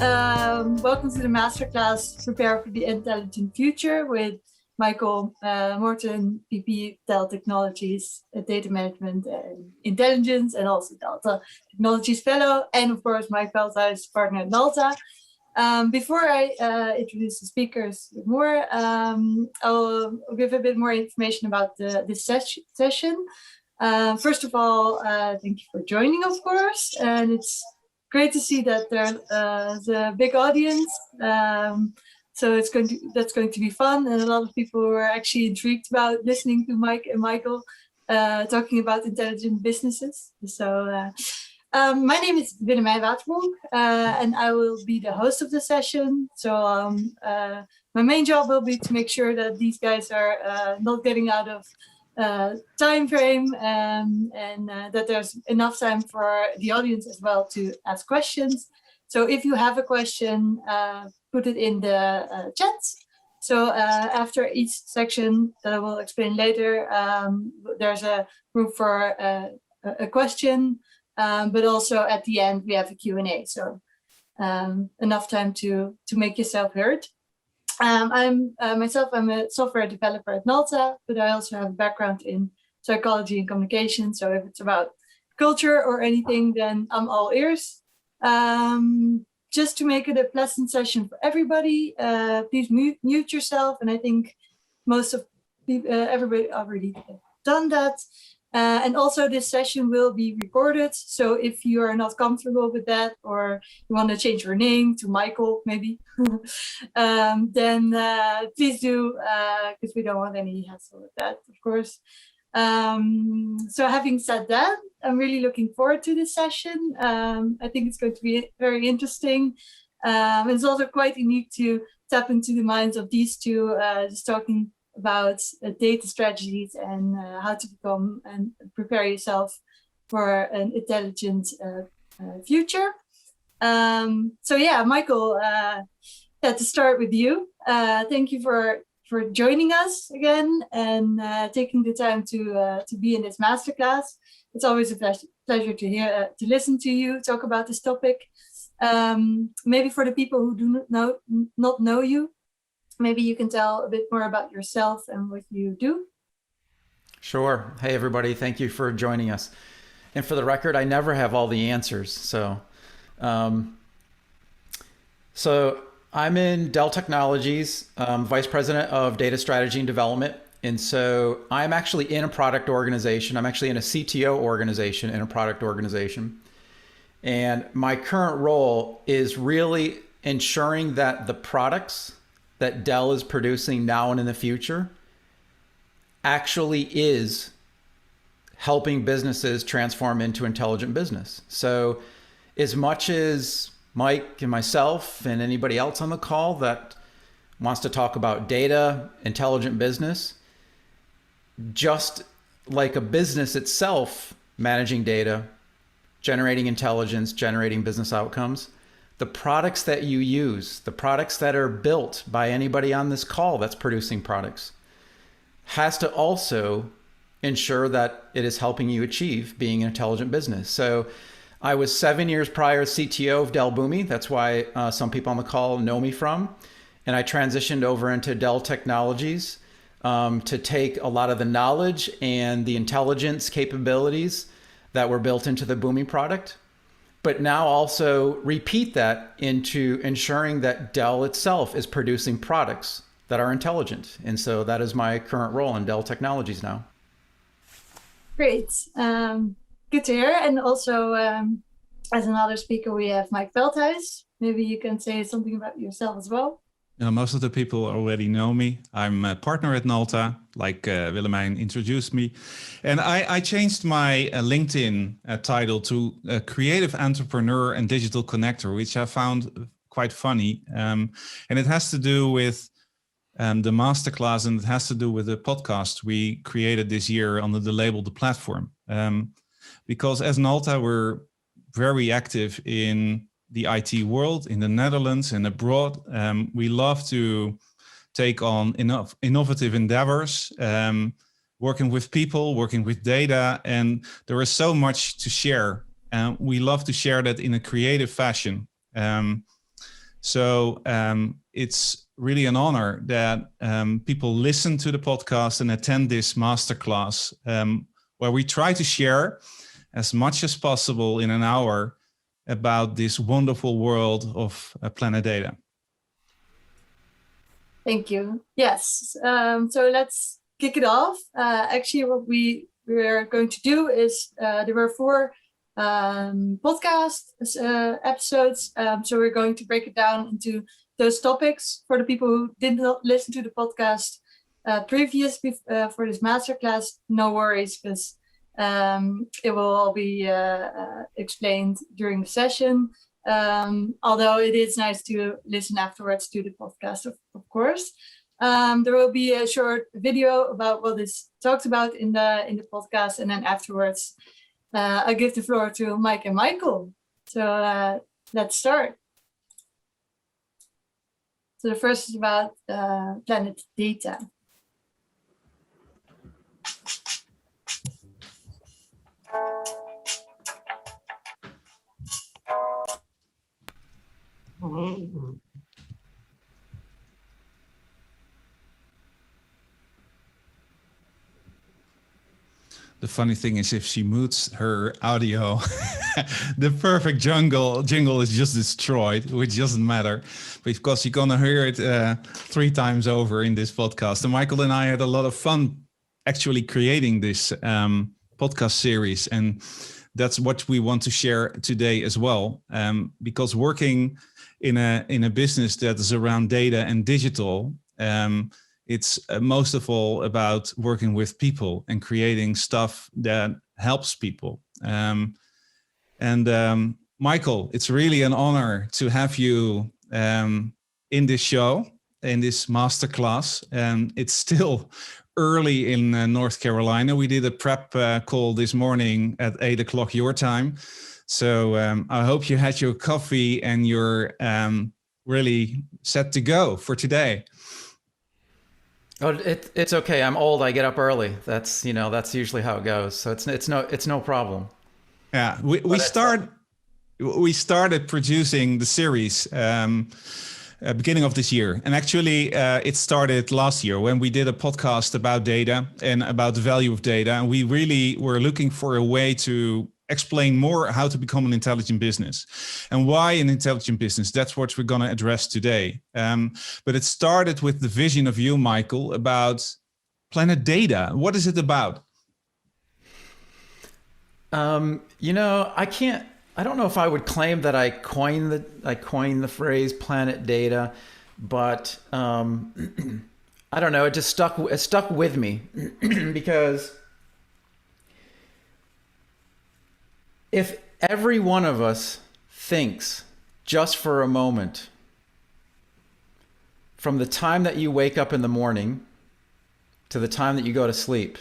Welcome to the Masterclass Prepare for the Intelligent Future with Michael Morton, VP Dell Technologies, Data Management and Intelligence, and also Delta Technologies Fellow, and of course Mike Veldhuis, partner at Nalta. Before I introduce the speakers more, I'll give a bit more information about this session. First of all, thank you for joining, of course, and it's great to see that there's a big audience. So that's going to be fun, and a lot of people were actually intrigued about listening to Mike and Michael talking about intelligent businesses. So my name is Willemijn Waterbonk, and I will be the host of the session. So my main job will be to make sure that these guys are not getting out of time frame, and that there's enough time for the audience as well to ask questions. So if you have a question, put it in the chat. So after each section that I will explain later, there's a room for a question, but also at the end we have a Q&A. So enough time to make yourself heard. I'm a software developer at Nalta, but I also have a background in psychology and communication. So if it's about culture or anything, then I'm all ears. Just to make it a pleasant session for everybody, please mute yourself. And I think most of everybody already done that. And also this session will be recorded. So if you are not comfortable with that, or you want to change your name to Michael, maybe, then please do, because we don't want any hassle with that, of course. So having said that, I'm really looking forward to this session. I think it's going to be very interesting. It's also quite unique to tap into the minds of these two, just talking about data strategies and how to become and prepare yourself for an intelligent future. So yeah, Michael, to start with you, thank you for joining us again and taking the time to be in this masterclass. It's always a pleasure to listen to you talk about this topic. Maybe for the people who do not know you, maybe you can tell a bit more about yourself and what you do. Sure. Hey, everybody. Thank you for joining us. And for the record, I never have all the answers. So I'm in Dell Technologies, Vice President of Data Strategy and Development. And so I'm actually in a product organization. I'm actually in a CTO organization, in a product organization. And my current role is really ensuring that the products that Dell is producing now and in the future actually is helping businesses transform into intelligent business. So as much as Mike and myself and anybody else on the call that wants to talk about data, intelligent business, just like a business itself, managing data, generating intelligence, generating business outcomes, the products that you use, the products that are built by anybody on this call that's producing products, has to also ensure that it is helping you achieve being an intelligent business. So I was 7 years prior CTO of Dell Boomi. That's why some people on the call know me from. And I transitioned over into Dell Technologies to take a lot of the knowledge and the intelligence capabilities that were built into the Boomi product, but now also repeat that into ensuring that Dell itself is producing products that are intelligent. And so that is my current role in Dell Technologies now. Great. Good to hear. And also, as another speaker, we have Mike Veldhuis. Maybe you can say something about yourself as well. Most of the people already know me. I'm a partner at Nalta, like Willemijn introduced me. And I changed my LinkedIn title to Creative Entrepreneur and Digital Connector, which I found quite funny. And it has to do with the masterclass, and it has to do with the podcast we created this year under the label The Platform. Because as Nalta, we're very active in the IT world in the Netherlands and abroad. We love to take on innovative endeavors, working with people, working with data, and there is so much to share. We love to share that in a creative fashion. So it's really an honor that people listen to the podcast and attend this masterclass, where we try to share as much as possible in an hour about this wonderful world of Planet Data. Thank you. Yes. So let's kick it off. Actually, what we're going to do is there were 4 podcast episodes. So we're going to break it down into those topics for the people who did not listen to the podcast previous for this masterclass. No worries, because it will all be explained during the session. Although it is nice to listen afterwards to the podcast, of course. There will be a short video about what is talked about in the podcast, and then afterwards I give the floor to Mike and Michael. So let's start. So the first is about Planet Data. The funny thing is, if she mutes her audio, the perfect jingle is just destroyed, which doesn't matter, because you're gonna hear it 3 times over in this podcast. And Michael and I had a lot of fun actually creating this podcast series, and that's what we want to share today as well. Because working in a business that is around data and digital, it's most of all about working with people and creating stuff that helps people. Michael, it's really an honor to have you in this show, in this masterclass. It's still early in North Carolina. We did a prep call this morning at 8 o'clock your time. So I hope you had your coffee and you're really set to go for today. Oh, it's okay. I'm old. I get up early. That's usually how it goes. So it's no problem. Yeah, we started producing the series beginning of this year, and actually it started last year when we did a podcast about data and about the value of data, and we really were looking for a way to explain more how to become an intelligent business and why an intelligent business. That's what we're going to address today. But it started with the vision of you, Michael, about Planet Data. What is it about? I don't know if I would claim that I coined the phrase Planet Data, but I don't know. It stuck with me because if every one of us thinks just for a moment, from the time that you wake up in the morning to the time that you go to sleep,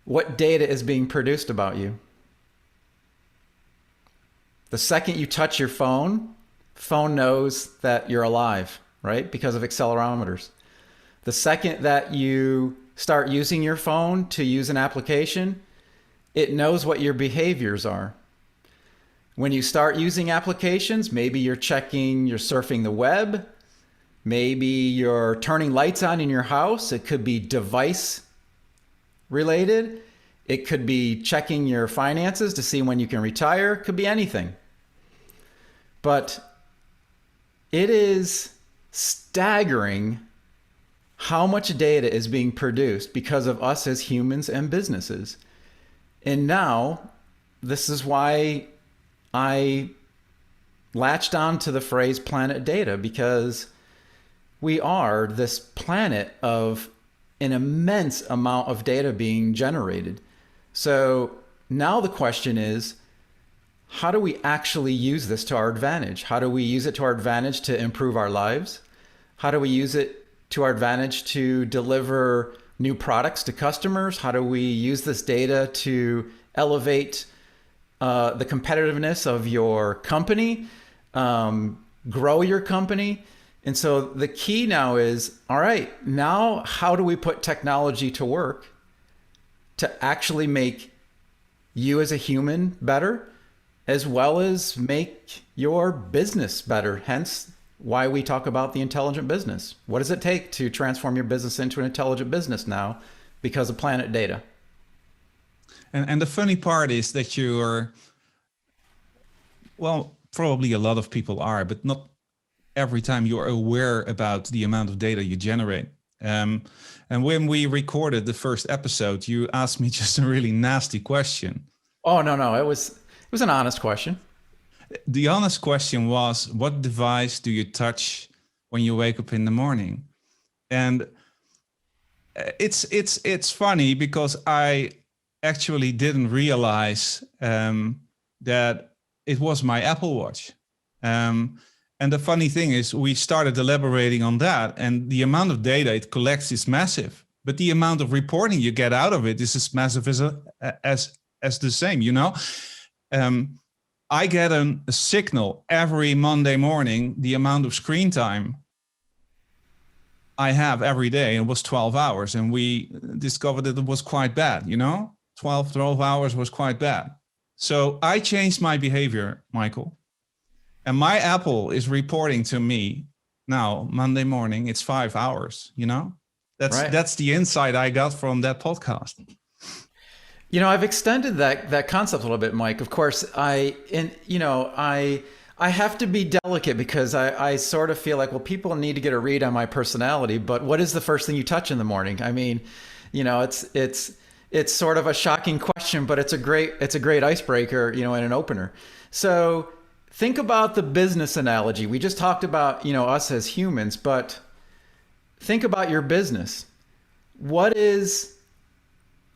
what data is being produced about you? The second you touch your phone knows that you're alive, right? Because of accelerometers. The second that you start using your phone to use an application, it knows what your behaviors are. When you start using applications, maybe you're surfing the web, maybe you're turning lights on in your house. It could be device related. It could be checking your finances to see when you can retire. It could be anything. But it is staggering how much data is being produced because of us as humans and businesses. And now, this is why I latched on to the phrase Planet Data, because we are this planet of an immense amount of data being generated. So now the question is, how do we actually use this to our advantage? How do we use it to our advantage to improve our lives? How do we use it to our advantage to deliver new products to customers? How do we use this data to elevate the competitiveness of your company, grow your company? And so the key now is, all right, now how do we put technology to work to actually make you as a human better as well as make your business better. Hence why we talk about the intelligent business. What does it take to transform your business into an intelligent business now because of Planet Data? And the funny part is that you're, well, probably a lot of people are, but not every time you're aware about the amount of data you generate. And when we recorded the first episode, you asked me just a really nasty question. Oh, no. It was an honest question. The honest question was, what device do you touch when you wake up in the morning? And it's funny because I actually didn't realize that it was my Apple Watch. And the funny thing is, we started elaborating on that, and the amount of data it collects is massive, but the amount of reporting you get out of it is as massive as the same, you know? I get a signal every Monday morning, the amount of screen time I have every day, and it was 12 hours. And we discovered that it was quite bad, you know? 12 hours was quite bad. So I changed my behavior, Michael. And my Apple is reporting to me now, Monday morning, it's 5 hours, you know? That's the insight I got from that podcast. You know, I've extended that concept a little bit, Mike. Of course, I have to be delicate because I sort of feel like, well, people need to get a read on my personality, but what is the first thing you touch in the morning? I mean, you know, it's sort of a shocking question, but it's a great icebreaker, you know, and an opener. So think about the business analogy. We just talked about, you know, us as humans, but think about your business. What is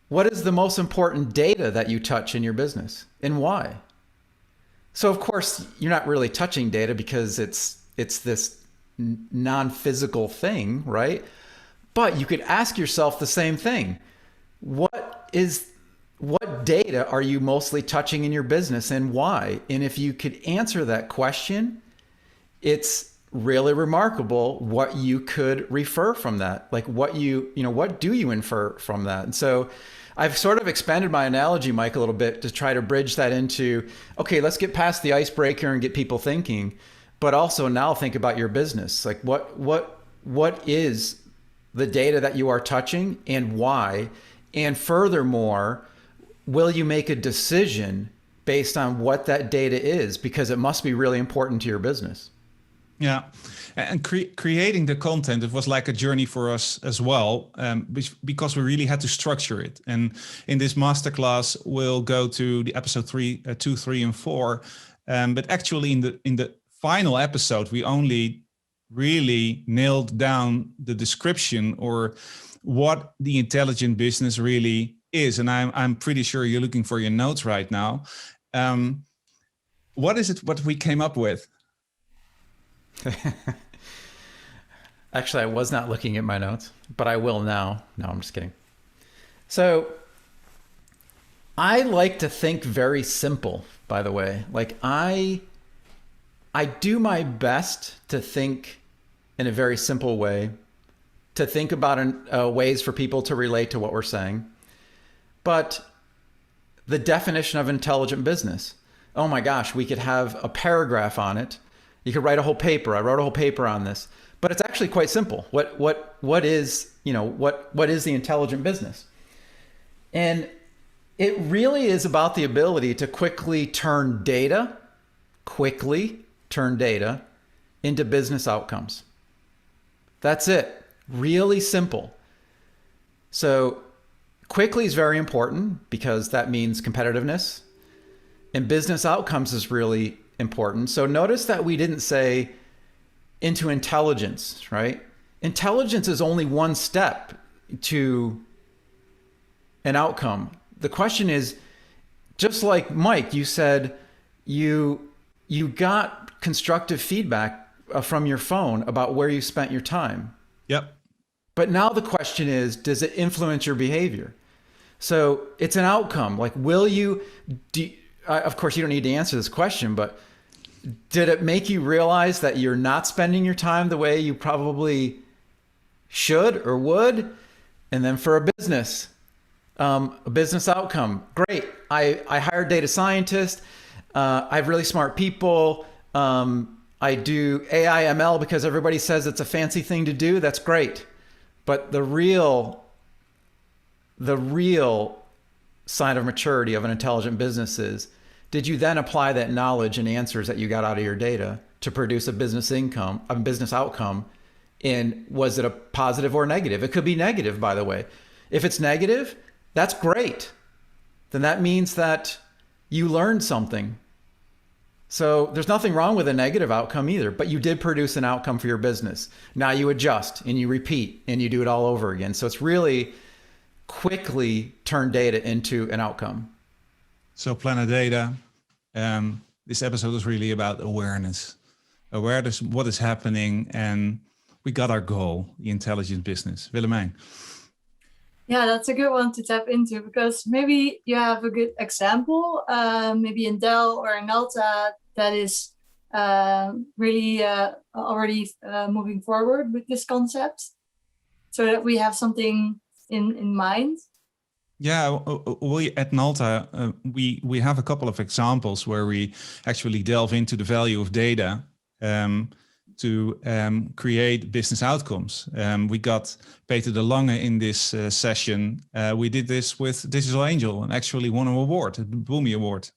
the most important data that you touch in your business, and why? So of course, you're not really touching data because it's this non-physical thing, right? But you could ask yourself the same thing. What data are you mostly touching in your business, and why? And if you could answer that question, it's really remarkable what you could refer from that. Like what do you infer from that? And so I've sort of expanded my analogy, Mike, a little bit to try to bridge that into, okay, let's get past the icebreaker and get people thinking, but also now think about your business. Like what is the data that you are touching and why? And furthermore, will you make a decision based on what that data is? Because it must be really important to your business. Yeah, and creating the content, it was like a journey for us as well, because we really had to structure it. And in this masterclass, we'll go to the episode 2, 3, and 4. But actually, in the final episode, we only really nailed down the description or what the intelligent business really is. And I'm pretty sure you're looking for your notes right now. What is it? What we came up with? Actually, I was not looking at my notes, but I will now. No, I'm just kidding. So I like to think very simple, by the way. Like I do my best to think in a very simple way, to think about ways for people to relate to what we're saying. But the definition of intelligent business, oh my gosh, we could have a paragraph on it. You could write a whole paper. I wrote a whole paper on this, but it's actually quite simple. What is the intelligent business? And it really is about the ability to quickly turn data into business outcomes. That's it. Really simple. So quickly is very important because that means competitiveness, and business outcomes is really important. So notice that we didn't say into intelligence, right? Intelligence is only one step to an outcome. The question is, just like Mike, you said you got constructive feedback from your phone about where you spent your time. Yep. But now the question is, does it influence your behavior? So it's an outcome. Like, of course, you don't need to answer this question, but did it make you realize that you're not spending your time the way you probably should or would? And then for a business outcome, great. I hired data scientist. I have really smart people. I do AI ML because everybody says it's a fancy thing to do. That's great. But the real sign of maturity of an intelligent business is, did you then apply that knowledge and answers that you got out of your data to produce a business outcome? And was it a positive or negative? It could be negative, by the way. If it's negative, that's great. Then that means that you learned something. So there's nothing wrong with a negative outcome either, but you did produce an outcome for your business. Now you adjust and you repeat and you do it all over again. So it's really quickly turn data into an outcome. So Planet Data, this episode is really about awareness. Awareness, what is happening, and we got our goal, the intelligent business. Willemijn. Yeah, that's a good one to tap into, because maybe you have a good example, maybe in Dell or in Alta, that is really already moving forward with this concept, so that we have something in mind. Yeah, we at Nalta, we have a couple of examples where we actually delve into the value of data to create business outcomes. We got Peter de Lange in this session. We did this with Digital Angel and actually won an award, the Boomi Award.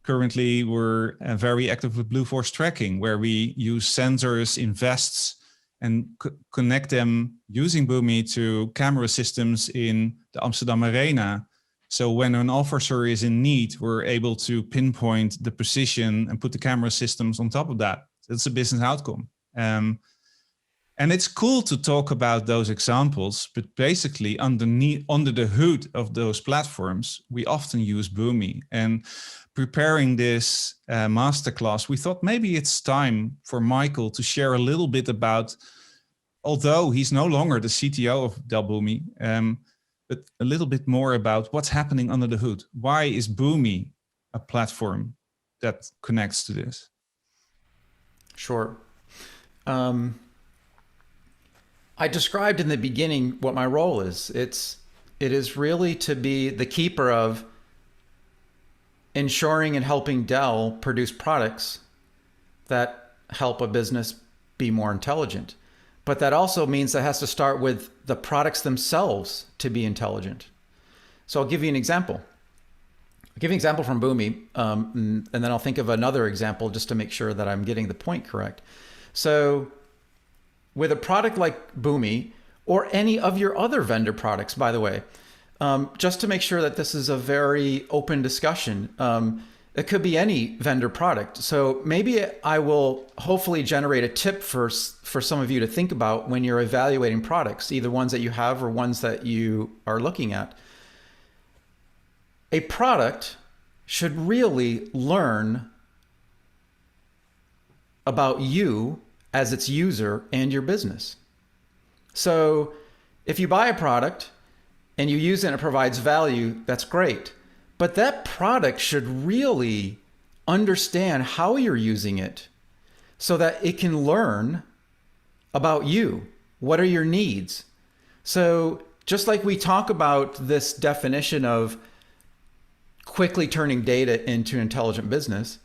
Currently, we're very active with Blue Force Tracking, where we use sensors in vests and connect them using Boomi to camera systems in the Amsterdam Arena. So when an officer is in need, we're able to pinpoint the position and put the camera systems on top of that. It's a business outcome. And it's cool to talk about those examples, but basically under the hood of those platforms, we often use Boomi. And preparing this masterclass, we thought maybe it's time for Michael to share a little bit about, although he's no longer the CTO of Dell Boomi, but a little bit more about what's happening under the hood. Why is Boomi a platform that connects to this? Sure. I described in the beginning what my role is. It is really to be the keeper of ensuring and helping Dell produce products that help a business be more intelligent. But that also means that has to start with the products themselves to be intelligent. So I'll give you an example. I'll give you an example from Boomi, and then I'll think of another example just to make sure that I'm getting the point correct. So with a product like Boomi, or any of your other vendor products, by the way, just to make sure that this is a very open discussion, it could be any vendor product. So maybe I will hopefully generate a tip for some of you to think about when you're evaluating products, either ones that you have or ones that you are looking at. A product should really learn about you as its user and your business. So if you buy a product and you use it and it provides value, that's great. But that product should really understand how you're using it so that it can learn about you. What are your needs? So just like we talk about this definition of quickly turning data into intelligent business,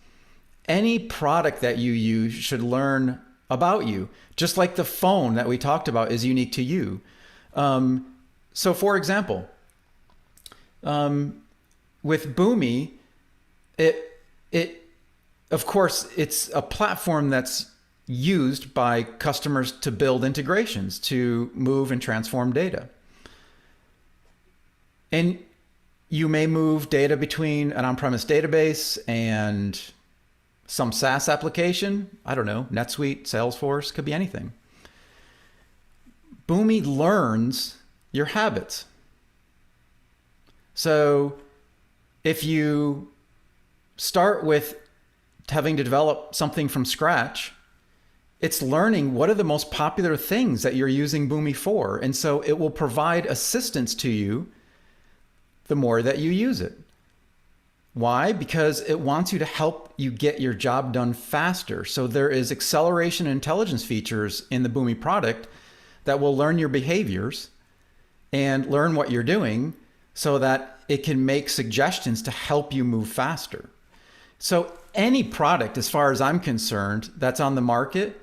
any product that you use should learn about you, just like the phone that we talked about is unique to you. So for example, with Boomi, of course, it's a platform that's used by customers to build integrations, to move and transform data. And you may move data between an on-premise database and some SaaS application. I don't know, NetSuite, Salesforce, could be anything. Boomi learns your habits. So if you start with having to develop something from scratch, it's learning what are the most popular things that you're using Boomi for. And so it will provide assistance to you the more that you use it. Why? Because it wants you to help you get your job done faster. So there is acceleration and intelligence features in the Boomi product that will learn your behaviors and learn what you're doing so that it can make suggestions to help you move faster. So any product, as far as I'm concerned, that's on the market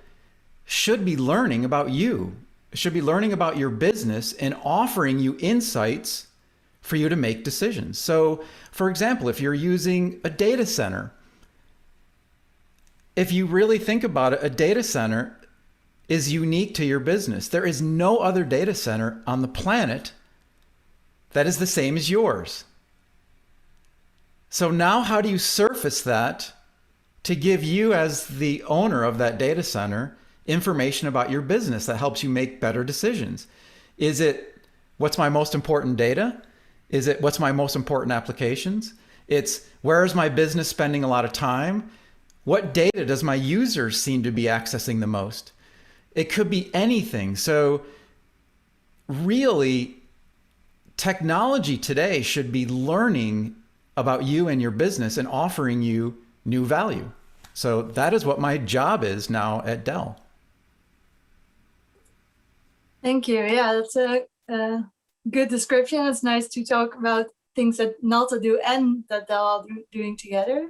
should be learning about you, should be learning about your business and offering you insights for you to make decisions. So, for example, if you're using a data center, if you really think about it, a data center is unique to your business. There is no other data center on the planet that is the same as yours. So now how do you surface that to give you, as the owner of that data center, information about your business that helps you make better decisions? Is it what's my most important data? Is it what's my most important applications? It's where is my business spending a lot of time? What data does my users seem to be accessing the most? It could be anything. So really, technology today should be learning about you and your business and offering you new value. So that is what my job is now at Dell. Thank you. Yeah, that's a good description. It's nice to talk about things that Nalta do and that Dell are doing together.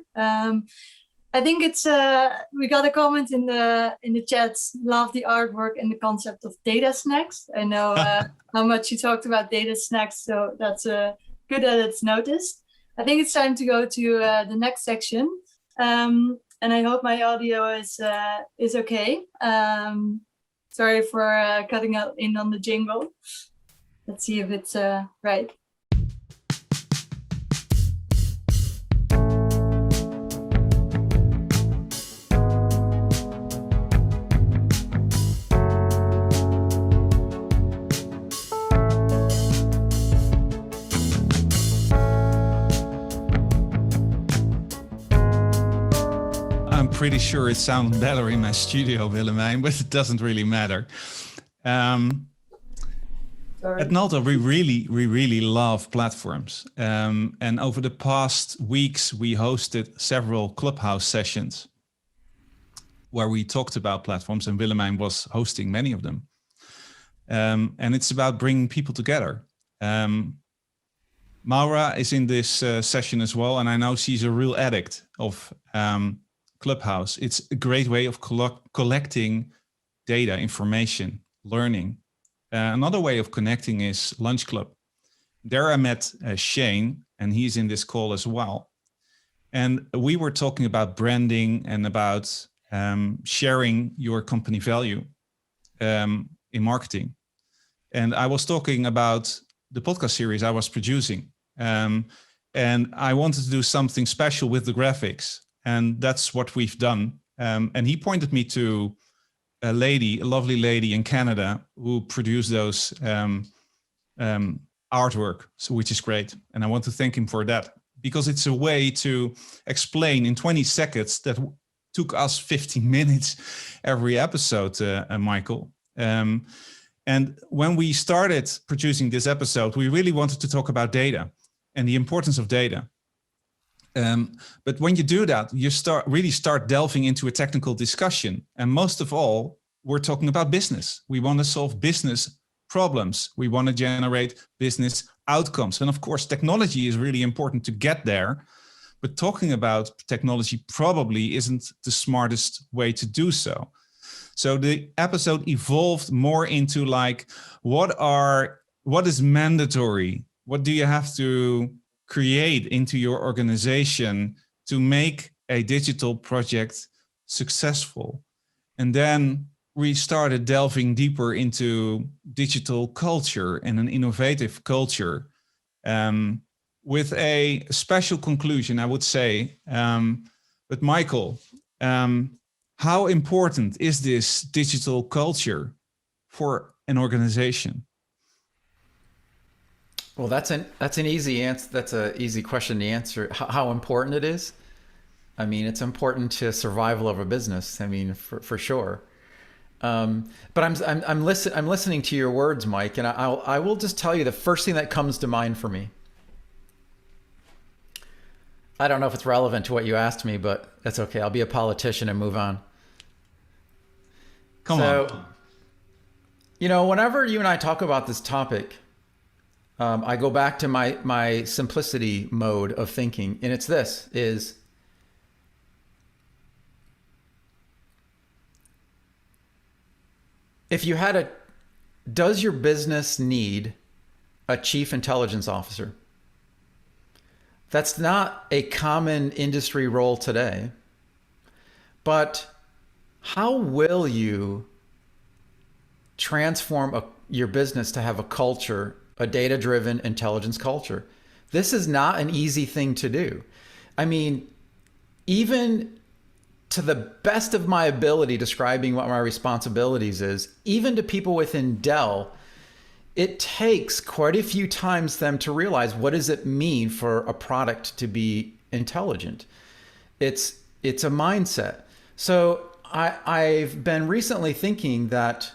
I think it's we got a comment in the chats. Love the artwork and the concept of data snacks. I know how much you talked about data snacks, so that's good that it's noticed. I think it's time to go to the next section, and I hope my audio is okay. Sorry for cutting out in on the jingle. Let's see if it's right. Pretty sure it sounds better in my studio, Willemijn, but it doesn't really matter. At Nalta, we really love platforms. And over the past weeks, we hosted several Clubhouse sessions where we talked about platforms, and Willemijn was hosting many of them. And it's about bringing people together. Maura is in this session as well, and I know she's a real addict of Clubhouse. It's a great way of collecting data, information, learning. Another way of connecting is Lunch Club. There I met Shane, and he's in this call as well. And we were talking about branding and about sharing your company value in marketing. And I was talking about the podcast series I was producing. And I wanted to do something special with the graphics. And that's what we've done. And he pointed me to a lovely lady in Canada who produced those artwork, which is great. And I want to thank him for that, because it's a way to explain in 20 seconds that took us 15 minutes every episode, Michael. And when we started producing this episode, we really wanted to talk about data and the importance of data. But when you do that, you start delving into a technical discussion. And most of all, we're talking about business. We want to solve business problems. We want to generate business outcomes. And of course, technology is really important to get there. But talking about technology probably isn't the smartest way to do so. So the episode evolved more into like, what is mandatory? What do you have to create into your organization to make a digital project successful? And then we started delving deeper into digital culture and an innovative culture, with a special conclusion, I would say. But Michael, how important is this digital culture for an organization? Well, that's an easy answer. That's an easy question to answer. How important it is? I mean, it's important to survival of a business. I mean, for sure. But I'm listening to your words, Mike, and I will just tell you the first thing that comes to mind for me. I don't know if it's relevant to what you asked me, but that's okay. I'll be a politician and move on. Come on. You know, whenever you and I talk about this topic, I go back to my simplicity mode of thinking, and it's this: is if you had a, does your business need a chief intelligence officer? That's not a common industry role today. But how will you transform your business to have a culture, a data-driven intelligence culture? This is not an easy thing to do. I mean, even to the best of my ability describing what my responsibilities is, even to people within Dell, it takes quite a few times them to realize, what does it mean for a product to be intelligent? It's a mindset. So I've been recently thinking that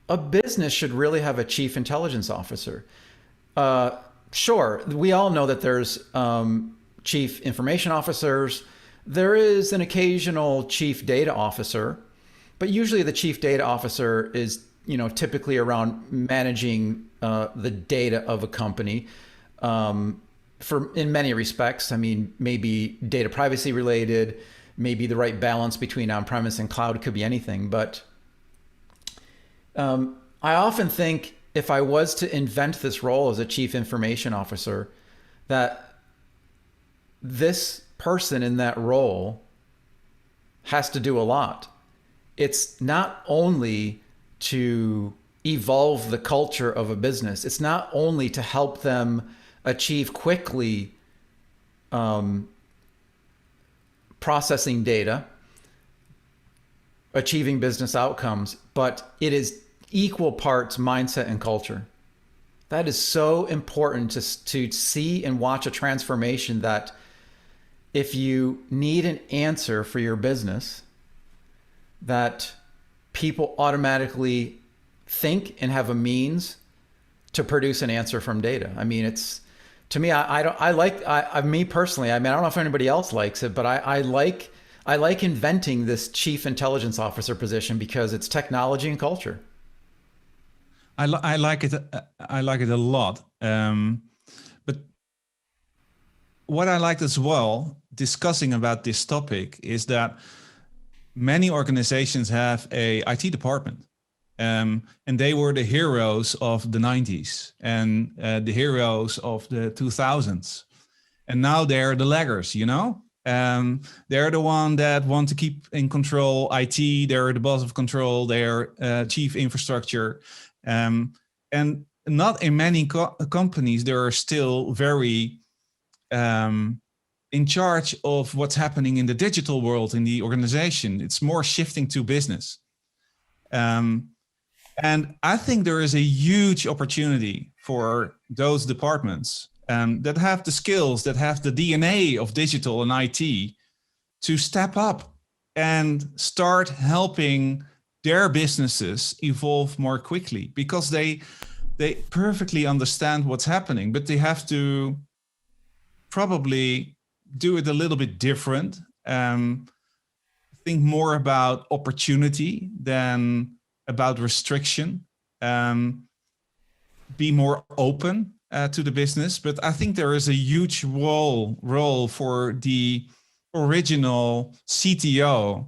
a business should really have a chief intelligence officer. Sure, we all know that there's chief information officers. There is an occasional chief data officer, but usually the chief data officer is, typically around managing the data of a company. In many respects, I mean, maybe data privacy related, maybe the right balance between on-premise and cloud, could be anything. But I often think if I was to invent this role as a chief information officer, that this person in that role has to do a lot. It's not only to evolve the culture of a business. It's not only to help them achieve quickly processing data, achieving business outcomes, but it is equal parts mindset and culture. That is so important to see and watch a transformation, that if you need an answer for your business, that people automatically think and have a means to produce an answer from data. I mean, it's, to me, me personally, I mean, I don't know if anybody else likes it, but I like inventing this chief intelligence officer position because it's technology and culture. I like it. I like it a lot. But what I liked as well, discussing about this topic, is that many organizations have a IT department, and they were the heroes of the 90s and the heroes of the 2000s, and now they're the laggards. They're the one that want to keep in control IT. They're the boss of control. They're chief infrastructure. And not in many companies, they are still very in charge of what's happening in the digital world in the organization. It's more shifting to business. And I think there is a huge opportunity for those departments that have the skills, that have the DNA of digital and IT, to step up and start helping their businesses evolve more quickly, because they perfectly understand what's happening, but they have to probably do it a little bit different. Think more about opportunity than about restriction. Be more open to the business. But I think there is a huge role for the original CTO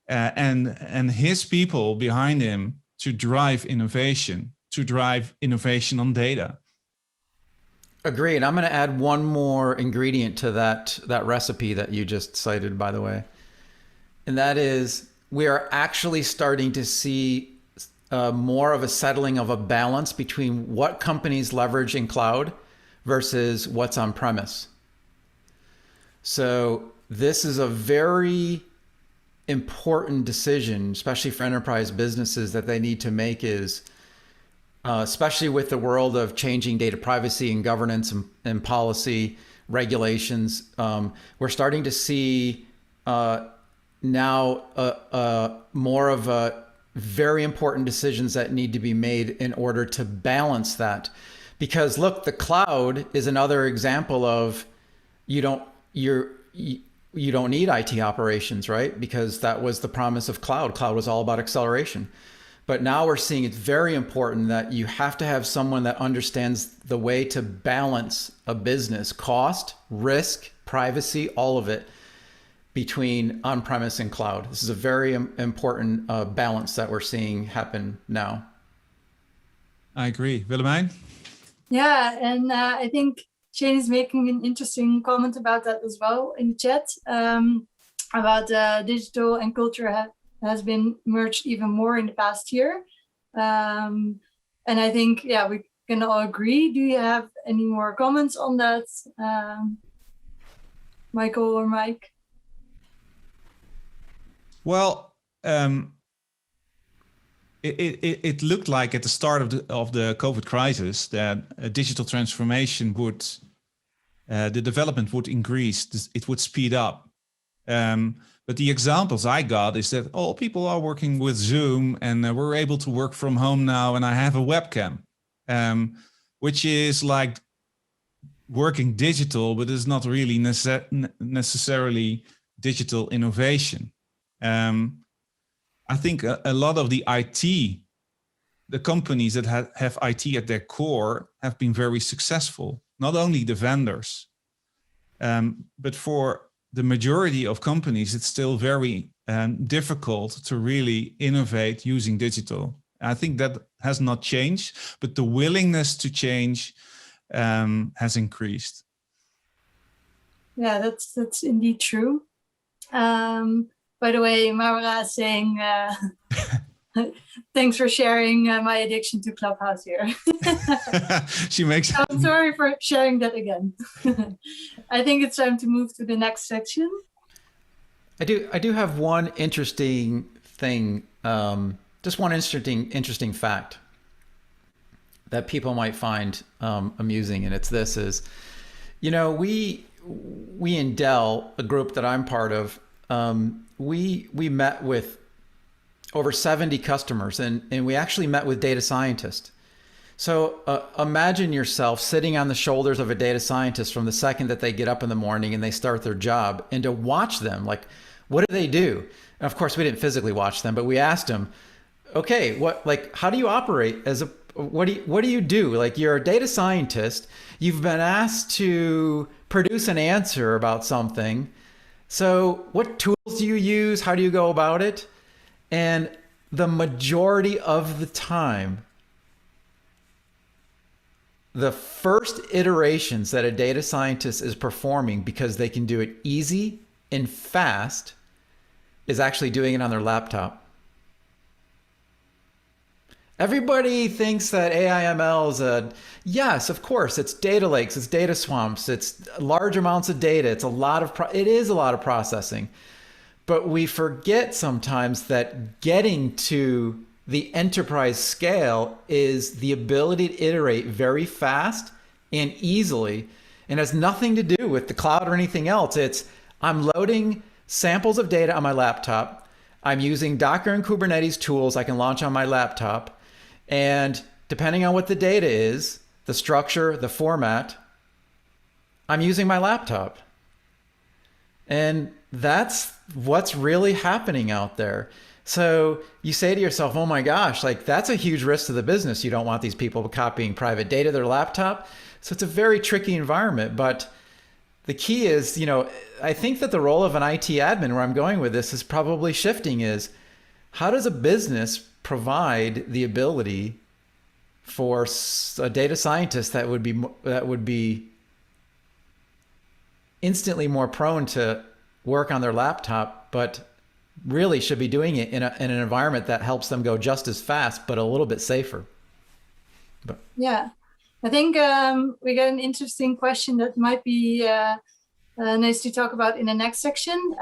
and his people behind him to drive innovation on data. Agreed. I'm going to add one more ingredient to that recipe that you just cited, by the way. And that is, we are actually starting to see more of a settling of a balance between what companies leverage in cloud versus what's on premise. So this is a very important decision, especially for enterprise businesses, that they need to make, is especially with the world of changing data privacy and governance and policy regulations. We're starting to see now more of a very important decisions that need to be made in order to balance that. Because look, the cloud is another example of you don't need IT operations, right? Because that was the promise of cloud. Cloud was all about acceleration. But now we're seeing it's very important that you have to have someone that understands the way to balance a business, cost, risk, privacy, all of it. between on-premise and cloud. This is a very important balance that we're seeing happen now. I agree. Willemijn? Yeah, and I think Shane is making an interesting comment about that as well in the chat, about digital and culture has been merged even more in the past year. And I think, yeah, we can all agree. Do you have any more comments on that, Michael or Mike? Well, it looked like at the start of the COVID crisis that a digital transformation would, the development would increase, it would speed up. But the examples I got is that all people are working with Zoom and we're able to work from home now and I have a webcam, which is like working digital, but it's not really necessarily digital innovation. I think a lot of the companies that have IT at their core have been very successful, not only the vendors, but for the majority of companies, it's still very difficult to really innovate using digital. I think that has not changed, but the willingness to change has increased. Yeah, that's indeed true. By the way, Maura is saying, thanks for sharing my addiction to Clubhouse here. She makes. I'm sorry for sharing that again. I think it's time to move to the next section. I do have one interesting thing, just one interesting fact that people might find amusing, and it's this: is, you know, we in Dell, a group that I'm part of, we met with over 70 customers, and we actually met with data scientists. So imagine yourself sitting on the shoulders of a data scientist from the second that they get up in the morning and they start their job, and to watch them, like, what do they do? And of course, we didn't physically watch them, but we asked them, okay, how do you operate as what do you do? Like, you're a data scientist, you've been asked to produce an answer about something. So what tools do you use? How do you go about it? And the majority of the time, the first iterations that a data scientist is performing, because they can do it easy and fast, is actually doing it on their laptop. Everybody thinks that AI/ML is yes, of course, it's data lakes, it's data swamps, it's large amounts of data, it is a lot of processing. But we forget sometimes that getting to the enterprise scale is the ability to iterate very fast and easily, and has nothing to do with the cloud or anything else. It's, I'm loading samples of data on my laptop, I'm using Docker and Kubernetes tools I can launch on my laptop, and depending on what the data is, the structure, the format, I'm using my laptop. And that's what's really happening out there. So you say to yourself, oh my gosh, like, that's a huge risk to the business. You don't want these people copying private data to their laptop. So it's a very tricky environment. But the key is, you know, I think that the role of an IT admin, where I'm going with this, is probably shifting, is how does a business provide the ability for a data scientist that would be instantly more prone to work on their laptop, but really should be doing it in an environment that helps them go just as fast, but a little bit safer. But yeah, I think we got an interesting question that might be nice to talk about in the next section.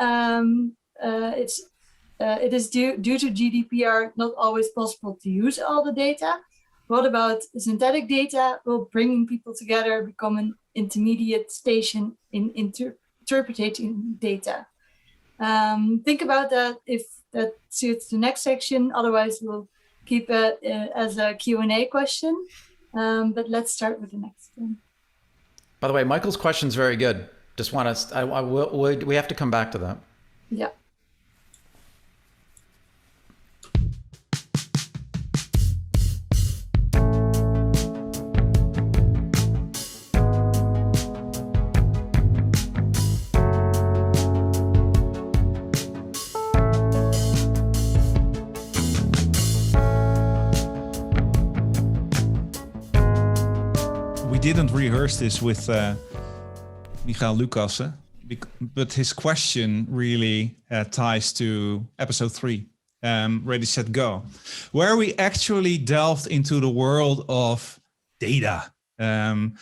It is due to GDPR not always possible to use all the data. What about synthetic data? Will bringing people together become an intermediate station in interpreting data? Think about that if that suits the next section. Otherwise, we'll keep it as a Q&A question. But let's start with the next one. By the way, Michael's question is very good. Just want to, we have to come back to that. Yeah. didn't rehearse this with Michael Lucassen, but his question really ties to episode 3, Ready, Set, Go, where we actually delved into the world of data. And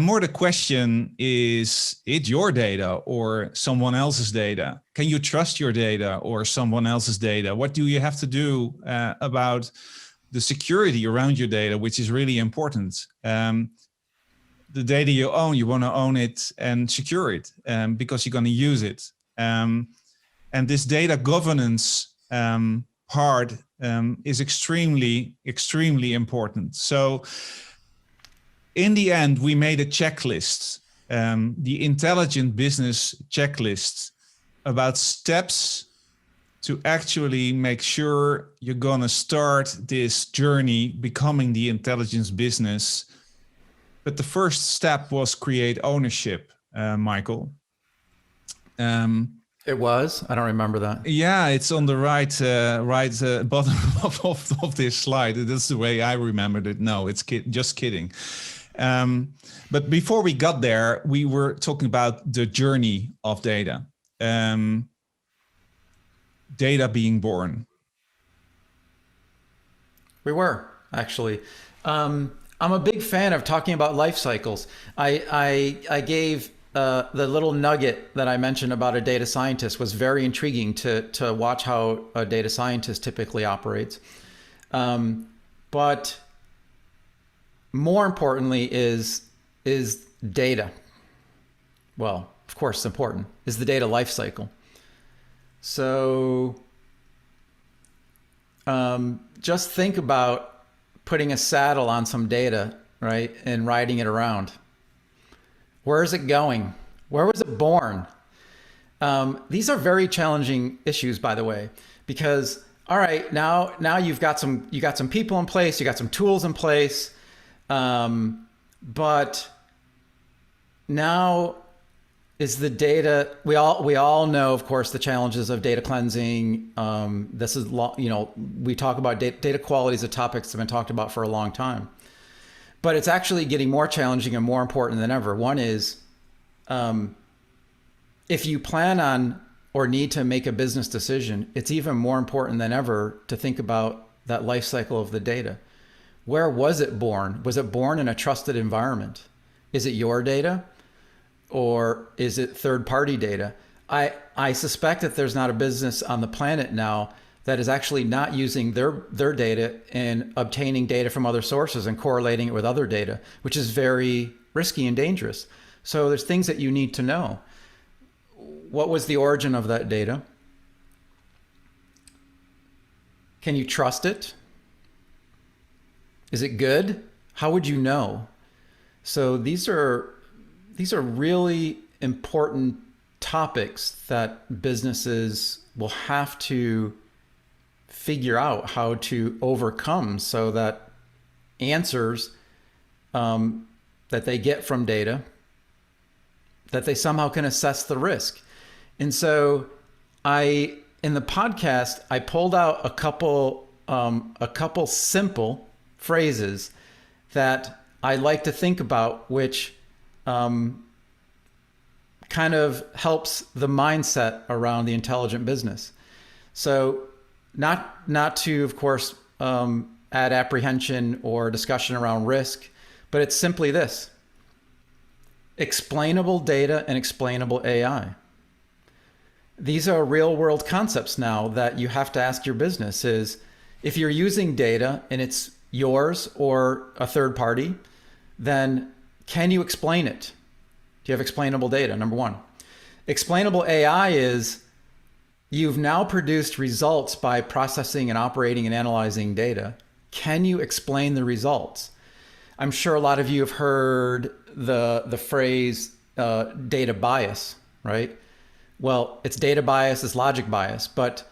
more the question is it your data or someone else's data? Can you trust your data or someone else's data? What do you have to do about the security around your data, which is really important? The data you want to own it and secure it because you're going to use it. And this data governance part is extremely, extremely important. So in the end, we made a checklist, the intelligent business checklist, about steps to actually make sure you're going to start this journey becoming the intelligence business. But the first step was create ownership, Michael. It was? I don't remember that. Yeah, it's on the right bottom of this slide. That's the way I remembered it. No, it's just kidding. But before we got there, we were talking about the journey of data. Data being born. We were, actually. I'm a big fan of talking about life cycles. I gave the little nugget that I mentioned about a data scientist was very intriguing to watch how a data scientist typically operates. But more importantly is data. Well, of course, it's important, is the data life cycle. So just think about putting a saddle on some data, right, and riding it around. Where is it going? Where was it born? These are very challenging issues, by the way, because all right, now you got some people in place, you got some tools in place, but now is the data, we all know, of course, the challenges of data cleansing. This is, we talk about data quality as a topic that's been talked about for a long time, but it's actually getting more challenging and more important than ever. One is, if you plan on or need to make a business decision, it's even more important than ever to think about that life cycle of the data. Where was it born? Was it born in a trusted environment? Is it your data? Or is it third-party data? I suspect that there's not a business on the planet now that is actually not using their data and obtaining data from other sources and correlating it with other data, which is very risky and dangerous. So there's things that you need to know. What was the origin of that data? Can you trust it? Is it good? How would you know? So these are really important topics that businesses will have to figure out how to overcome so that answers that they get from data, that they somehow can assess the risk. And so in the podcast, I pulled out a couple simple phrases that I like to think about, which kind of helps the mindset around the intelligent business. So not to, of course, add apprehension or discussion around risk, but it's simply this: explainable data and explainable AI. These are real world concepts now that you have to ask your business is, if you're using data and it's yours or a third party, then can you explain it? Do you have explainable data? Number one. Explainable AI is you've now produced results by processing and operating and analyzing data. Can you explain the results? I'm sure a lot of you have heard the phrase data bias, right? Well, it's data bias, it's logic bias, but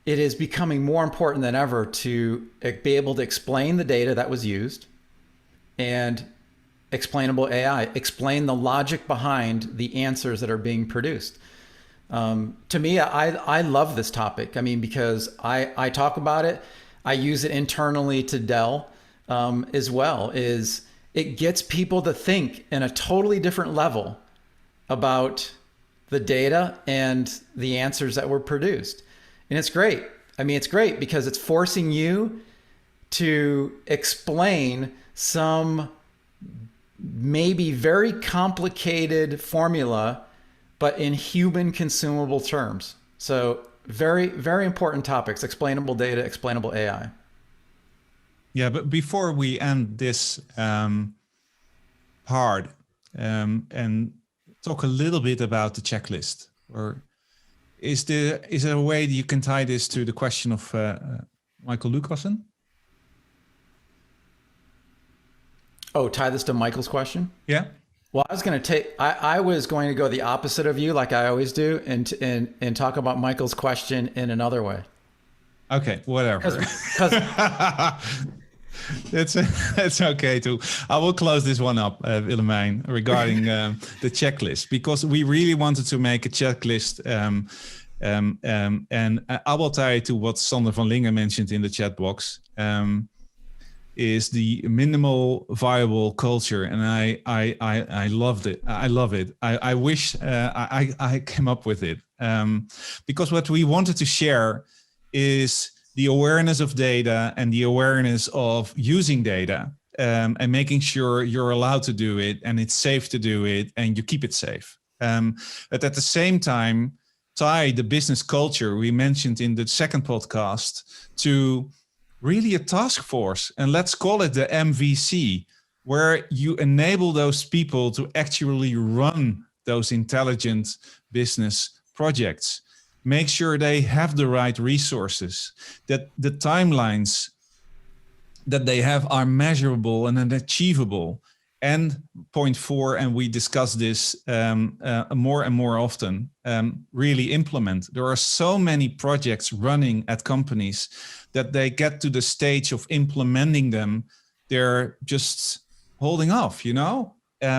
it is becoming more important than ever to be able to explain the data that was used, and explainable AI, explain the logic behind the answers that are being produced. To me, I love this topic. I mean, because I talk about it, I use it internally to Dell as well, is it gets people to think in a totally different level about the data and the answers that were produced. And it's great. I mean, it's great because it's forcing you to explain some maybe very complicated formula, but in human consumable terms. So very, very important topics: explainable data, explainable AI. Yeah, but before we end this part and talk a little bit about the checklist, or is there a way that you can tie this to the question of Michael Lucassen? Oh, tie this to Michael's question? Yeah. Well, I was going to go the opposite of you, like I always do, and talk about Michael's question in another way. Okay, whatever. Because it's okay too. I will close this one up, Willemijn, regarding the checklist, because we really wanted to make a checklist. And I will tie it to what Sander van Lingen mentioned in the chat box. Is the minimal viable culture, and I loved it. I love it. I wish I came up with it, because what we wanted to share is the awareness of data and the awareness of using data, and making sure you're allowed to do it and it's safe to do it and you keep it safe. But at the same time, tie the business culture we mentioned in the second podcast to really a task force, and let's call it the MVC, where you enable those people to actually run those intelligent business projects. Make sure they have the right resources, that the timelines that they have are measurable and achievable. And point 4, and we discuss this more and more often, really implement. There are so many projects running at companies that they get to the stage of implementing them, they're just holding off,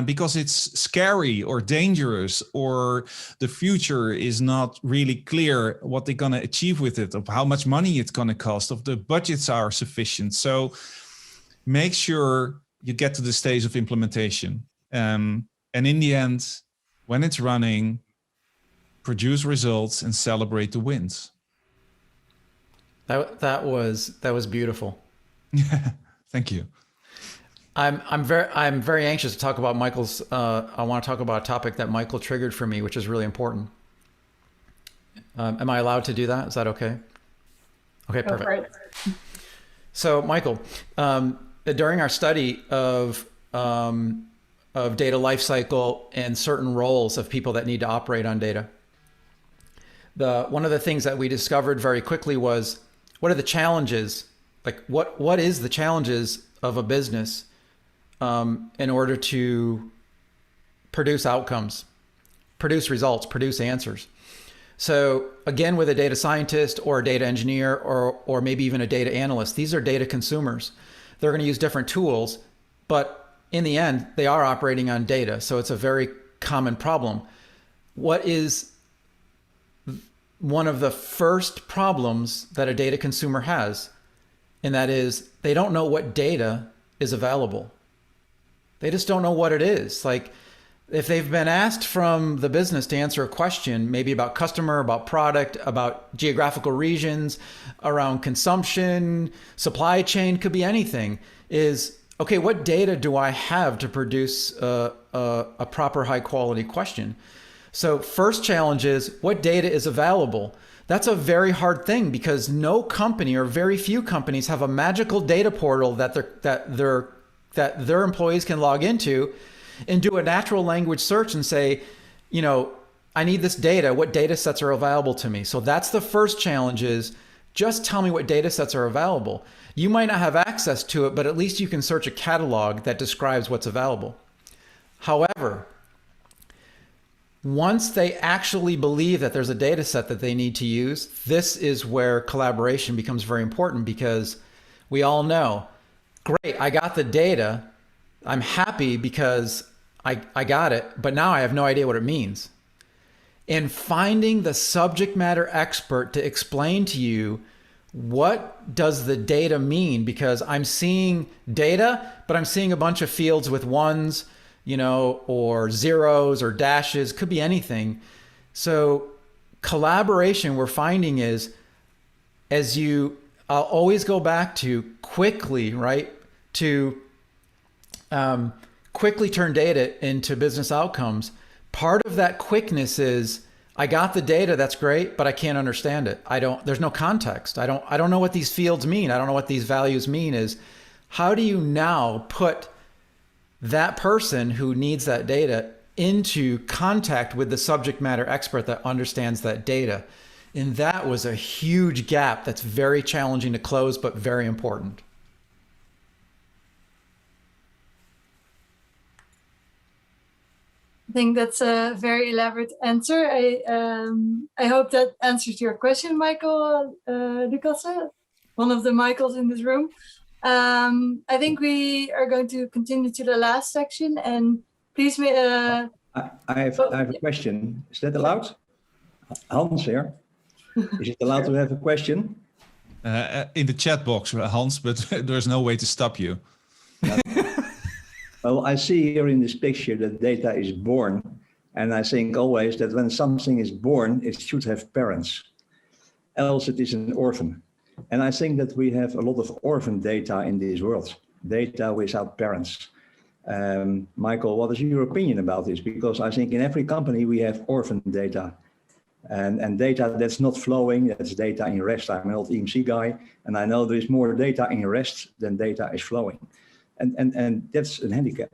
because it's scary or dangerous, or the future is not really clear what they're going to achieve with it, of how much money it's going to cost, if the budgets are sufficient. So make sure you get to the stage of implementation. And in the end, when it's running, produce results and celebrate the wins. that was beautiful. Thank you. I'm very anxious to talk about Michael's. I want to talk about a topic that Michael triggered for me, which is really important. Am I allowed to do that? Is that okay? Okay, perfect. So, Michael, during our study of data lifecycle and certain roles of people that need to operate on data, one of the things that we discovered very quickly was, what are the challenges? Like, what is the challenges of a business in order to produce outcomes, produce results, produce answers? So again, with a data scientist or a data engineer or maybe even a data analyst, these are data consumers. They're going to use different tools, but in the end, they are operating on data. So it's a very common problem. What is one of the first problems that a data consumer has? And that is, they don't know what data is available. They just don't know what it is. Like, if they've been asked from the business to answer a question, maybe about customer, about product, about geographical regions, around consumption, supply chain, could be anything, is, okay, what data do I have to produce a proper high quality question? So first challenge is, what data is available? That's a very hard thing, because no company, or very few companies, have a magical data portal that their employees can log into and do a natural language search and say, I need this data. What data sets are available to me? So that's the first challenge, is just tell me what data sets are available. You might not have access to it, but at least you can search a catalog that describes what's available. However, once they actually believe that there's a data set that they need to use, this is where collaboration becomes very important, because we all know, great, I got the data. I'm happy because I got it, but now I have no idea what it means. And finding the subject matter expert to explain to you what does the data mean? Because I'm seeing data, but I'm seeing a bunch of fields with ones, you know, or zeros or dashes, could be anything. So collaboration we're finding is, I'll always go back to quickly, right? To quickly turn data into business outcomes. Part of that quickness is, I got the data, that's great, but I can't understand it. There's no context. I don't know what these fields mean. I don't know what these values mean. Is how do you now put that person who needs that data into contact with the subject matter expert that understands that data? And that was a huge gap that's very challenging to close, but very important. I think that's a very elaborate answer. I hope that answers your question, Michael Lucassen, one of the Michaels in this room. I think we are going to continue to the last section, and please. I have a question. Is that allowed? Hans here. Is it allowed to have a question? In the chat box, Hans, but there's no way to stop you. Well, I see here in this picture that data is born. And I think always that when something is born, it should have parents. Else it is an orphan. And I think that we have a lot of orphan data in this world, data without parents. Michael, what is your opinion about this? Because I think in every company we have orphan data. And data that's not flowing, that's data in rest. I'm an old EMC guy, and I know there is more data in rest than data is flowing. And that's a handicap.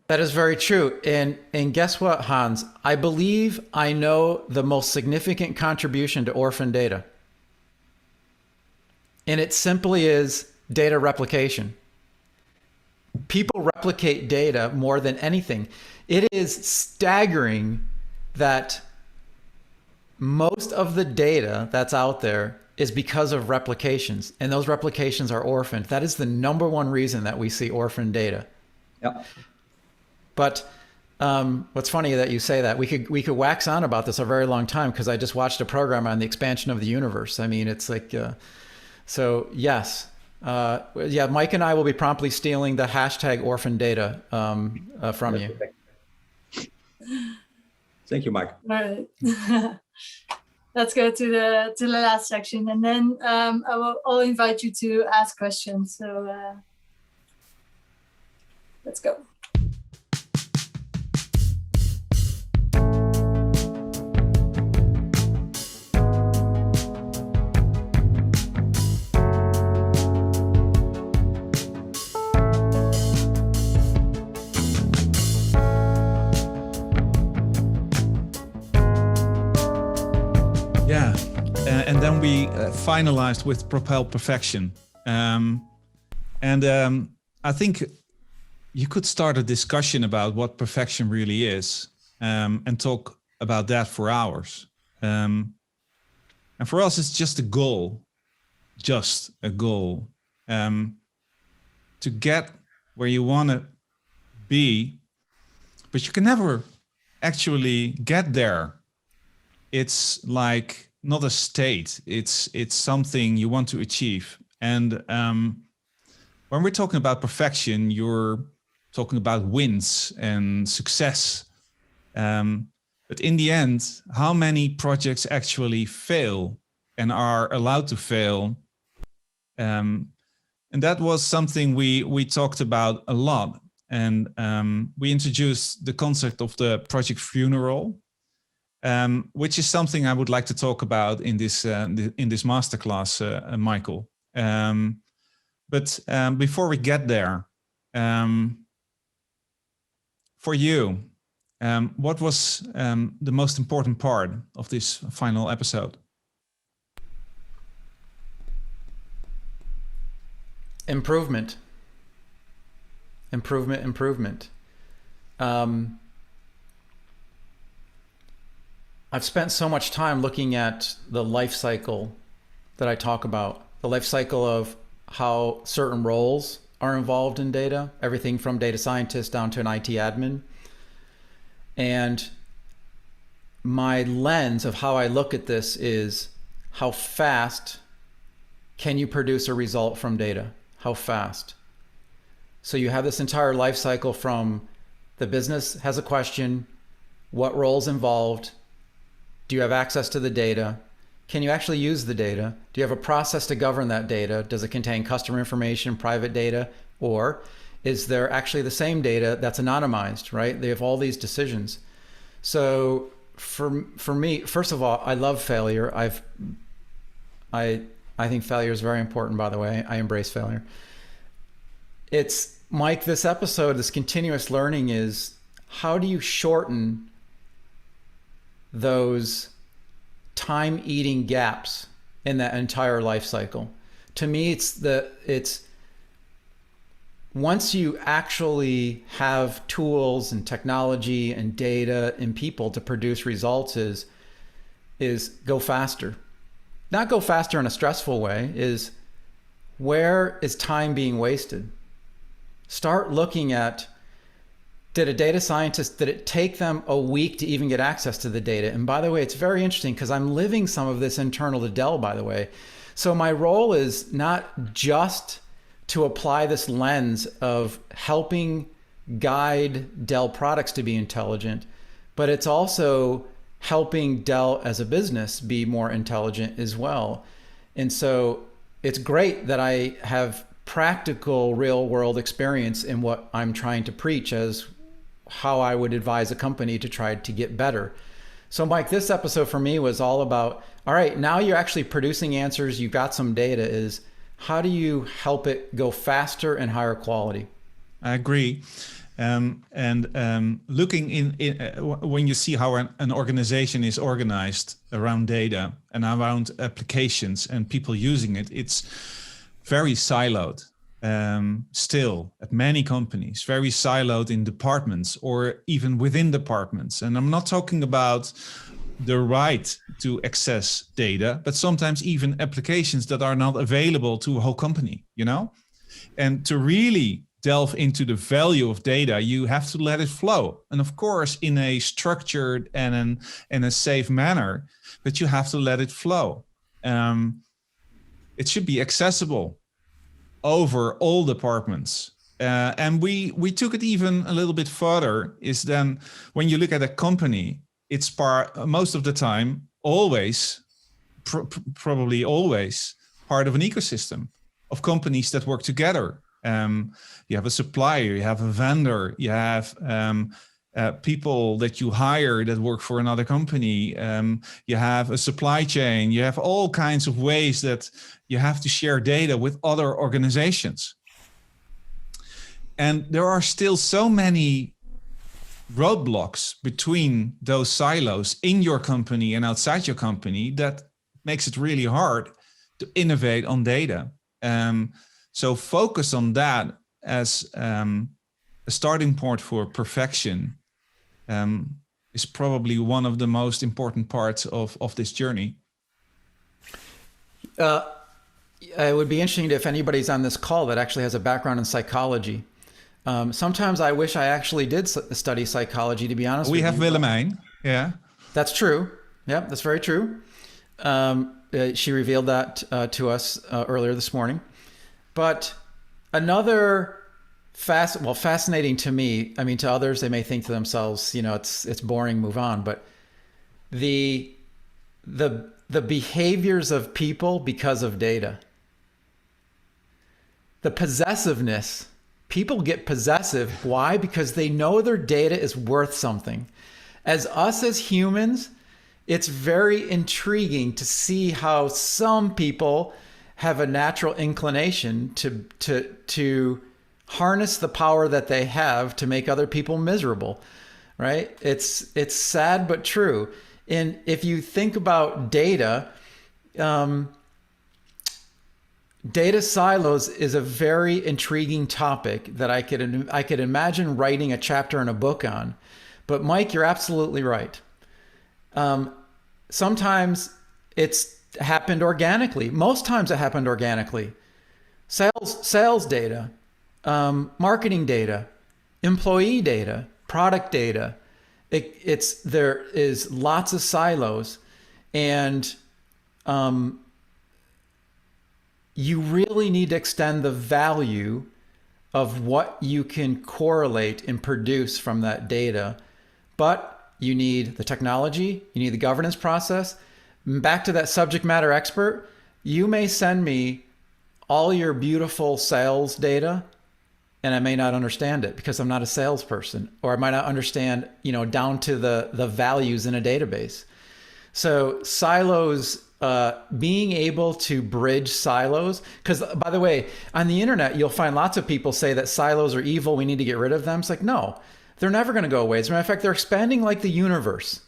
That is very true. And guess what, Hans? I believe I know the most significant contribution to orphan data. And it simply is data replication. People replicate data more than anything. It is staggering that most of the data that's out there is because of replications, and those replications are orphaned. That is the number one reason that we see orphan data. Yeah. But what's funny that you say that. We could wax on about this a very long time, because I just watched a program on the expansion of the universe. I mean, it's like, so yes. Yeah, Mike and I will be promptly stealing the hashtag orphan data from you. Thank you, Mike. All right. Let's go to the last section, and then I'll invite you to ask questions. So let's go. And then we finalized with Propel Perfection. I think you could start a discussion about what perfection really is, and talk about that for hours. And for us, it's just a goal, to get where you want to be, but you can never actually get there. It's like not a state, it's something you want to achieve. And when we're talking about perfection, you're talking about wins and success. But in the end, how many projects actually fail and are allowed to fail? And that was something we talked about a lot. And we introduced the concept of the project funeral, which is something I would like to talk about in this masterclass, Michael. But before we get there, for you, what was the most important part of this final episode? Improvement. I've spent so much time looking at the life cycle that I talk about, the life cycle of how certain roles are involved in data, everything from data scientist down to an IT admin. And my lens of how I look at this is, how fast can you produce a result from data? How fast? So you have this entire life cycle from the business has a question, what roles involved, do you have access to the data, can you actually use the data, do you have a process to govern that data, does it contain customer information, private data, or is there actually the same data that's anonymized, right? They have all these decisions. So for me, first of all, I love failure. I think failure is very important, by the way. I embrace failure. It's, Mike, this episode, this continuous learning is, how do you shorten those time-eating gaps in that entire life cycle? To me, it's once you actually have tools and technology and data and people to produce results, is go faster. Not go faster in a stressful way, is where is time being wasted? Start looking at, did a data scientist, did it take them a week to even get access to the data? And by the way, it's very interesting because I'm living some of this internal to Dell, by the way. So my role is not just to apply this lens of helping guide Dell products to be intelligent, but it's also helping Dell as a business be more intelligent as well. And so it's great that I have practical real world experience in what I'm trying to preach as how I would advise a company to try to get better. So Mike, this episode for me was all about, all right, now you're actually producing answers, you've got some data, is how do you help it go faster and higher quality? I agree. Looking when you see how an organization is organized around data and around applications and people using it, it's very siloed. Still at many companies, very siloed in departments or even within departments. And I'm not talking about the right to access data, but sometimes even applications that are not available to a whole company, you know? And to really delve into the value of data, you have to let it flow. And of course, in a structured and in a safe manner, but you have to let it flow. It should be accessible over all departments. And we took it even a little bit further, is then when you look at a company, it's most of the time, always, probably always part of an ecosystem of companies that work together. You have a supplier, you have a vendor, you have people that you hire that work for another company. You have a supply chain, you have all kinds of ways that you have to share data with other organizations. And there are still so many roadblocks between those silos in your company and outside your company that makes it really hard to innovate on data. So focus on that as a starting point for perfection is probably one of the most important parts of this journey. It would be interesting if anybody's on this call that actually has a background in psychology. Sometimes I wish I actually did study psychology, to be honest with you. We have Willemijn, yeah. That's true. Yeah, that's very true. She revealed that to us earlier this morning. But another fascinating to me, I mean, to others, they may think to themselves, you know, it's boring, move on. But the behaviors of people because of data, the possessiveness, people get possessive. Why? Because they know their data is worth something. As humans, it's very intriguing to see how some people have a natural inclination to harness the power that they have to make other people miserable, right? It's sad but true. And if you think about data, data silos is a very intriguing topic that I could imagine writing a chapter in a book on. But Mike, you're absolutely right. Sometimes it's happened organically. Most times it happened organically. Sales data, marketing data, employee data, product data. There is lots of silos, and you really need to extend the value of what you can correlate and produce from that data. But you need the technology, you need the governance process. Back to that subject matter expert, you may send me all your beautiful sales data and I may not understand it because I'm not a salesperson, or I might not understand, down to the values in a database. So silos, being able to bridge silos, because by the way, on the internet, you'll find lots of people say that silos are evil, we need to get rid of them. It's like, no, they're never going to go away. As a matter of fact, they're expanding like the universe.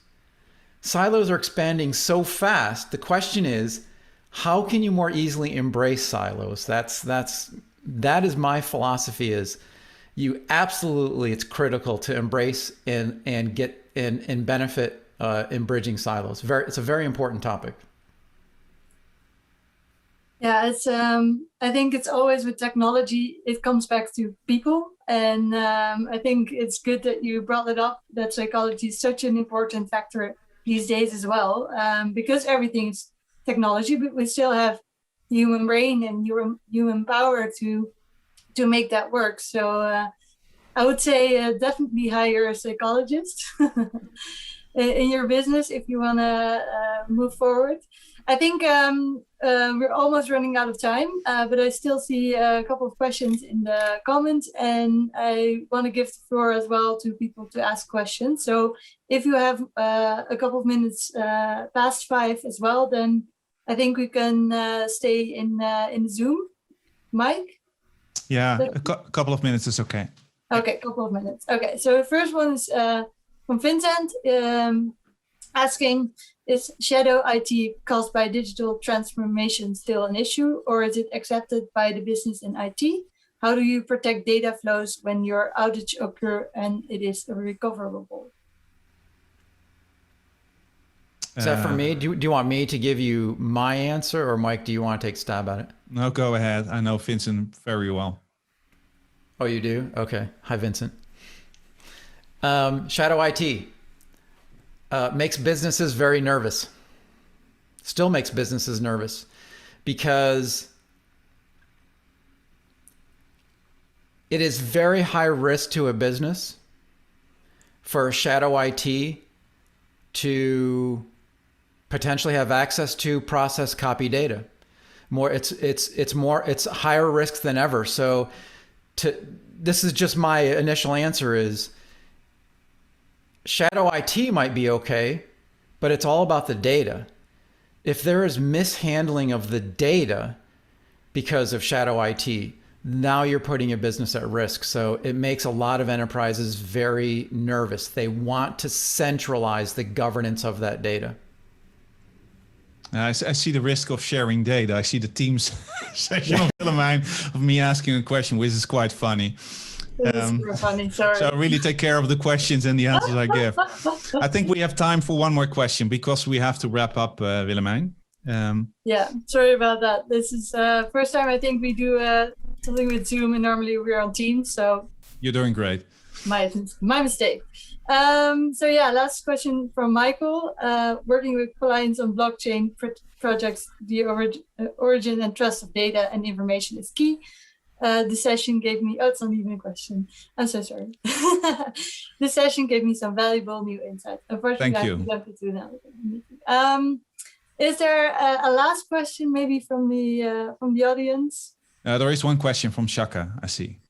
Silos are expanding so fast. The question is, how can you more easily embrace silos? That is my philosophy, is you absolutely, it's critical to embrace and get and benefit in bridging silos. It's a very important topic. Yeah, it's I think it's always with technology, it comes back to people. And I think it's good that you brought it up, that psychology is such an important factor these days as well, because everything is technology, but we still have human brain and human power to make that work. So I would say definitely hire a psychologist in your business if you want to move forward. I think we're almost running out of time, but I still see a couple of questions in the comments, and I want to give the floor as well to people to ask questions. So if you have a couple of minutes past 5 as well, then I think we can stay in Zoom. Mike? Yeah, a couple of minutes is okay. Okay, couple of minutes. Okay, so the first one is from Vincent, asking, is shadow IT caused by digital transformation still an issue, or is it accepted by the business in IT? How do you protect data flows when your outage occur and it is recoverable? Is that for me? Do you want me to give you my answer, or Mike, do you want to take a stab at it? No, go ahead. I know Vincent very well. Oh, you do? Okay. Hi, Vincent. Shadow IT makes businesses very nervous. Still makes businesses nervous, because it is very high risk to a business for shadow IT to potentially have access to, process, copy data. It's higher risk than ever. So this is just my initial answer, is shadow IT might be okay, but it's all about the data. If there is mishandling of the data because of shadow IT, now you're putting your business at risk. So it makes a lot of enterprises very nervous. They want to centralize the governance of that data. I see the risk of sharing data. I see the Teams session of Willemijn of me asking a question, which is quite funny. It's super funny, sorry. So really take care of the questions and the answers I give. I think we have time for one more question because we have to wrap up, Willemijn. Yeah, sorry about that. This is first time I think we do something with Zoom, and normally we're on Teams. So you're doing great. My mistake. So yeah, last question from Michael. Working with clients on blockchain projects, the origin and trust of data and information is key. The session gave me, it's not even a question. I'm so sorry. The session gave me some valuable new insights. Unfortunately, Thank I you. have to jump into another meeting. Is there a last question maybe from the audience? There is one question from Shaka, I see.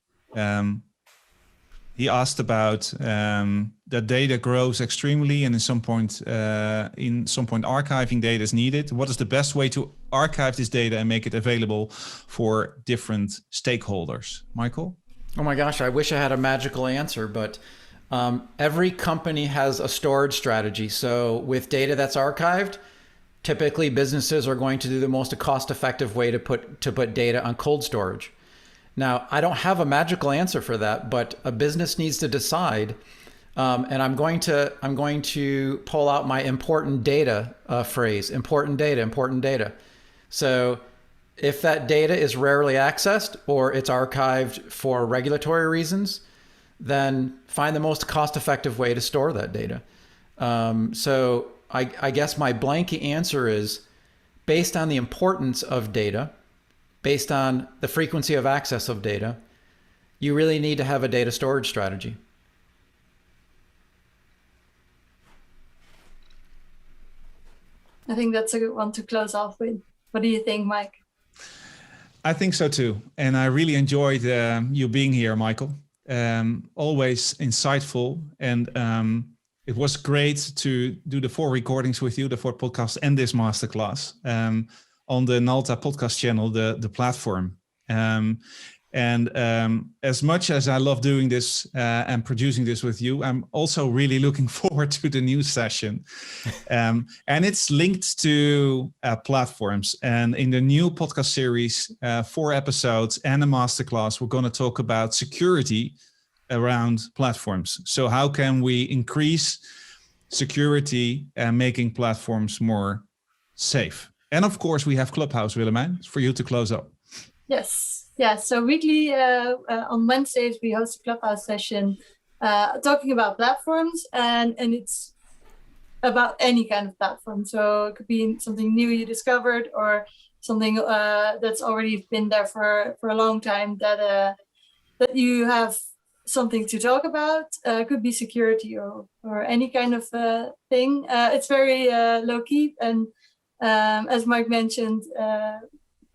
He asked about that data grows extremely, and in some point archiving data is needed. What is the best way to archive this data and make it available for different stakeholders? Michael? Oh my gosh, I wish I had a magical answer, but every company has a storage strategy. So with data that's archived, typically businesses are going to do the most cost-effective way to put data on cold storage. Now, I don't have a magical answer for that, but a business needs to decide. And I'm going to pull out my important data phrase, important data. So if that data is rarely accessed or it's archived for regulatory reasons, then find the most cost-effective way to store that data. So I guess my blanket answer is based on the importance of data, based on the frequency of access of data, you really need to have a data storage strategy. I think that's a good one to close off with. What do you think, Mike? I think so too. And I really enjoyed you being here, Michael. Always insightful. And it was great to do the 4 recordings with you, the 4 podcasts and this masterclass on the Nalta podcast channel, the platform. As much as I love doing this and producing this with you, I'm also really looking forward to the new session. And it's linked to platforms. And in the new podcast series, 4 episodes and a masterclass, we're going to talk about security around platforms. So how can we increase security and making platforms more safe? And of course, we have Clubhouse, Willemijn, for you to close up. Yes. Yeah, so weekly on Wednesdays we host a Clubhouse session talking about platforms, and it's about any kind of platform. So it could be something new you discovered, or something that's already been there for a long time that you have something to talk about. It could be security or any kind of thing. It's very low key, and as Mike mentioned,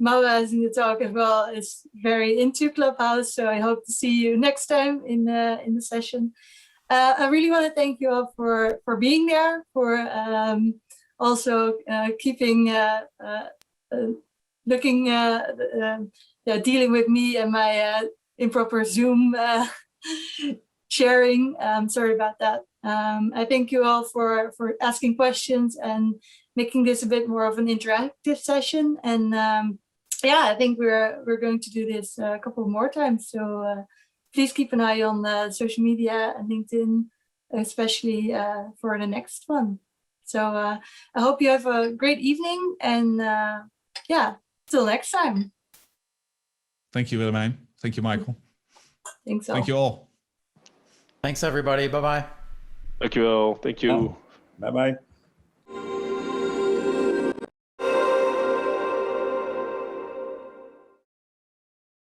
Maura is in the talk as well, is very into Clubhouse. So I hope to see you next time in the session. I really want to thank you all for being there, for also keeping dealing with me and my improper Zoom sharing. Sorry about that. I thank you all for asking questions and making this a bit more of an interactive session. And I think we're going to do this a couple more times. So please keep an eye on social media and LinkedIn, especially for the next one. So I hope you have a great evening, and till next time. Thank you, Willemijn. Thank you, Michael. Thanks all. Thank you all. Thanks, everybody. Bye-bye. Dankjewel. Thank you. Bye-bye.